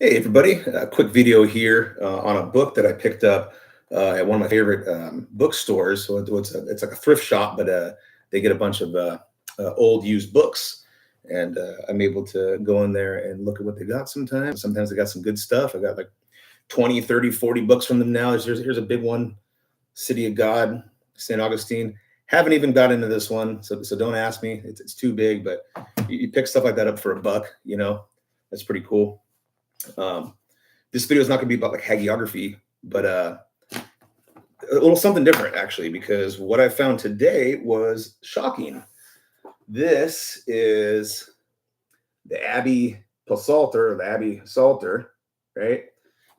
Hey everybody, a quick video here on a book that I picked up at one of my favorite bookstores. So it's like a thrift shop, but they get a bunch of old used books. And I'm able to go in there and look at what they got sometimes. Sometimes they got some good stuff. I got like 20, 30, 40 books from them now. Here's a big one, City of God, St. Augustine. Haven't even got into this one, so don't ask me. It's too big, but you pick stuff like that up for a buck, that's pretty cool. Um, this video is not going to be about like hagiography, but a little something different actually, because what I found today was shocking. This is the Abbey Psalter, the Abbey Psalter, right?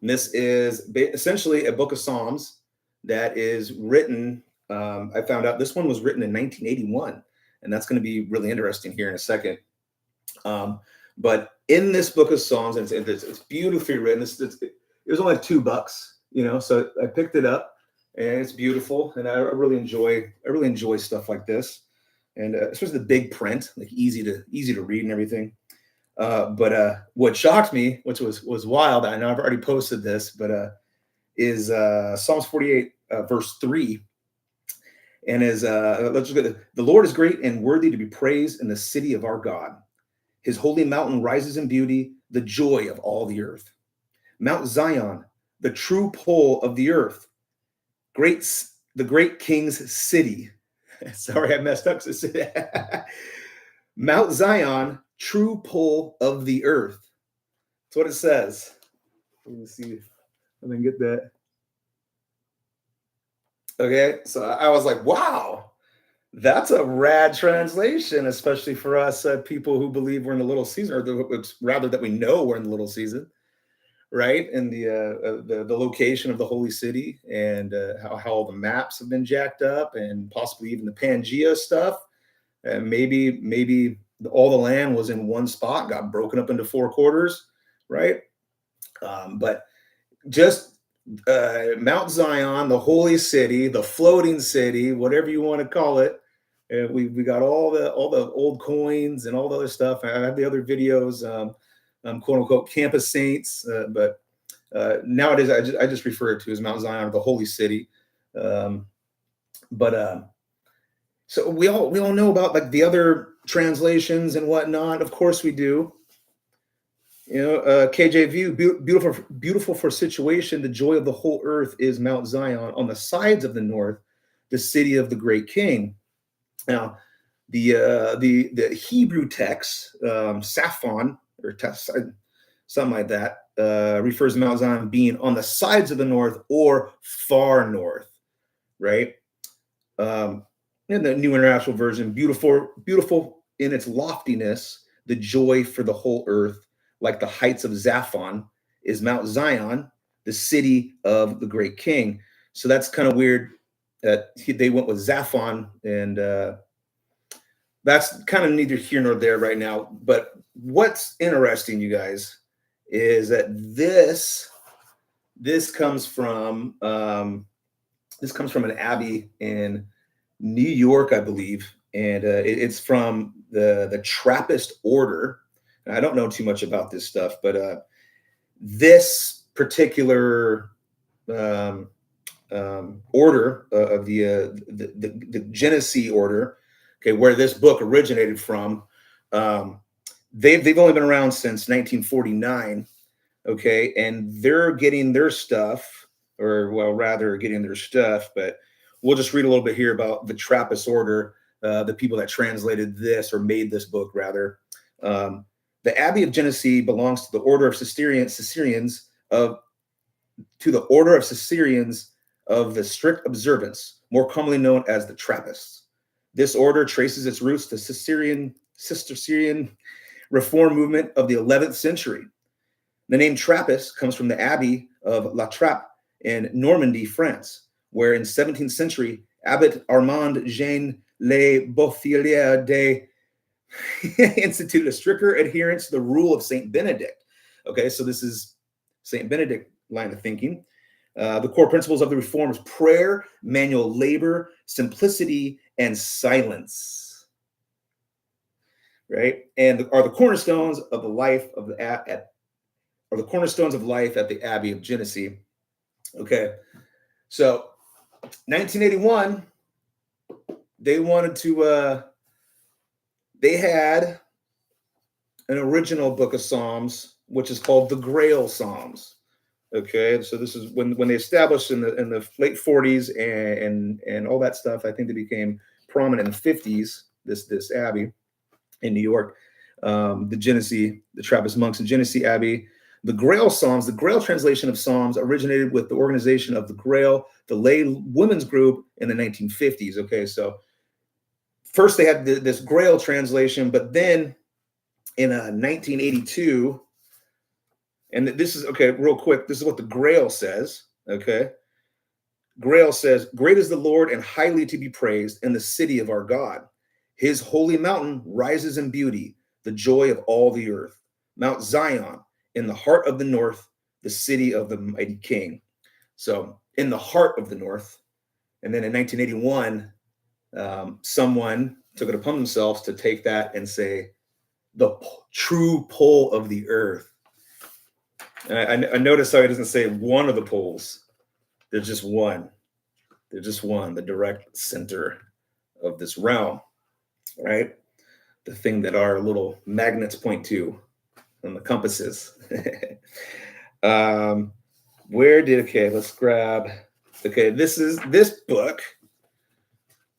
And this is essentially a book of Psalms that is written. I found out this one was written in 1981, and that's going to be really interesting here in a second. But in this book of Psalms, and it's beautifully written. It was only like $2, so I picked it up, and it's beautiful, and I really enjoy stuff like this, and especially the big print, like easy to read and everything. But what shocked me, which was wild, I know I've already posted this, but is Psalms 48 verse 3, and let's look at the Lord is great and worthy to be praised in the city of our God. His holy mountain rises in beauty, the joy of all the earth. Mount Zion, the true pole of the earth, the great king's city. Sorry, I messed up. Mount Zion, true pole of the earth. That's what it says. Let me see if I can get that. Okay, so I was like, wow. That's a rad translation, especially for us people who believe we're in the little season, or rather that we know we're in the little season, right? And the location of the holy city, and how all the maps have been jacked up, and possibly even the Pangea stuff. And maybe all the land was in one spot, got broken up into four quarters, right? But just Mount Zion, the holy city, the floating city, whatever you want to call it. And we got all the old coins and all the other stuff. I have the other videos, quote unquote campus saints, but nowadays I just refer to as Mount Zion, or the holy city. But so we all know about like the other translations and whatnot. Of course we do. KJV, beautiful for situation. The joy of the whole earth is Mount Zion. On the sides of the north, the city of the great king. Now, the Hebrew text, tsaphon, or something like that, refers to Mount Zion being on the sides of the north or far north, right? In the New International Version, beautiful in its loftiness, the joy for the whole earth, like the heights of Tsaphon, is Mount Zion, the city of the great king. So that's kind of weird that they went with Tsaphon, and that's kind of neither here nor there right now. But what's interesting, you guys, is that this comes from an abbey in New York, I believe, and it's from the Trappist order. I don't know too much about this stuff, but this particular order of the Genesee order, okay, where this book originated from, they've only been around since 1949, okay, and they're getting their stuff, or well, rather getting their stuff, but we'll just read a little bit here about the Trappist order, the people that translated this or made this book, rather. The Abbey of Genesee belongs to the order of Cistercians of the strict observance, more commonly known as the Trappists. This order traces its roots to Cistercian reform movement of the 11th century. The name Trappist comes from the Abbey of La Trappe in Normandy, France, where in 17th century, Abbot Armand Jean Le Bothelier de instituted a stricter adherence to the rule of Saint Benedict. Okay, so this is Saint Benedict line of thinking. The core principles of the reform is prayer, manual labor, simplicity, and silence. Right, and are the cornerstones of the life of or the cornerstones of life at the Abbey of Genesee. Okay, so 1981, they wanted to. They had an original book of Psalms, which is called the Grail Psalms. Okay, so this is when they established in the late 40s and all that stuff. I think they became prominent in the 50s. This abbey in New York, the Genesee, the Trappist monks in Genesee Abbey. The Grail Psalms, the Grail translation of Psalms, originated with the organization of the Grail, the lay women's group, in the 1950s. Okay, so first they had this Grail translation, but then in 1982. And this is, okay, real quick, this is what the Grail says, okay? Grail says, "Great is the Lord and highly to be praised in the city of our God. His holy mountain rises in beauty, the joy of all the earth. Mount Zion, in the heart of the north, the city of the mighty king." So in the heart of the north. And then in 1981, someone took it upon themselves to take that and say, the true pole of the earth. And I noticed how he doesn't say one of the poles. There's just one. There's just one, the direct center of this realm, right? The thing that our little magnets point to and the compasses. Okay, let's grab, okay, this is this book,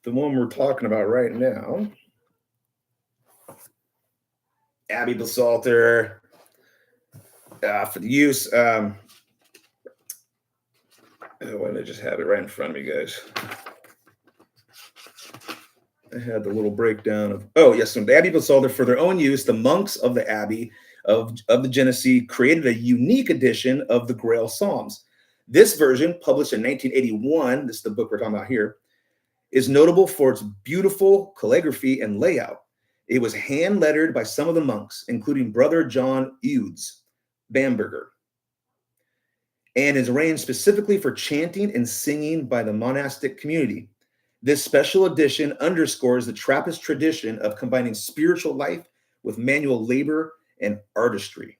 the one we're talking about right now. Abbey Psalter. For the use, why don't I just have it right in front of me, guys? I had the little breakdown of, oh, yes, so the Abbey Psalter, for their own use, the monks of the Abbey of the Genesee created a unique edition of the Grail Psalms. This version, published in 1981, this is the book we're talking about here, is notable for its beautiful calligraphy and layout. It was hand-lettered by some of the monks, including Brother John Eudes Bamberger, and is arranged specifically for chanting and singing by the monastic community. This special edition underscores the Trappist tradition of combining spiritual life with manual labor and artistry.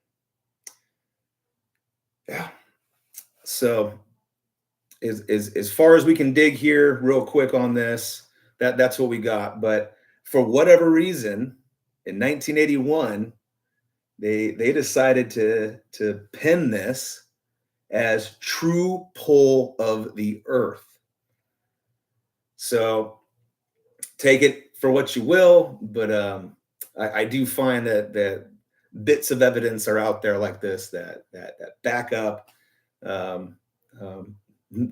Yeah. So as far as we can dig here real quick on this, that's what we got. But for whatever reason, in 1981, they decided to pen this as true pole of the earth. So take it for what you will, but I do find that bits of evidence are out there like this that back up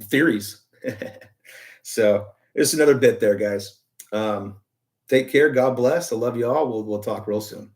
theories. So it's another bit there, guys. Take care. God bless. I love you all. We'll talk real soon.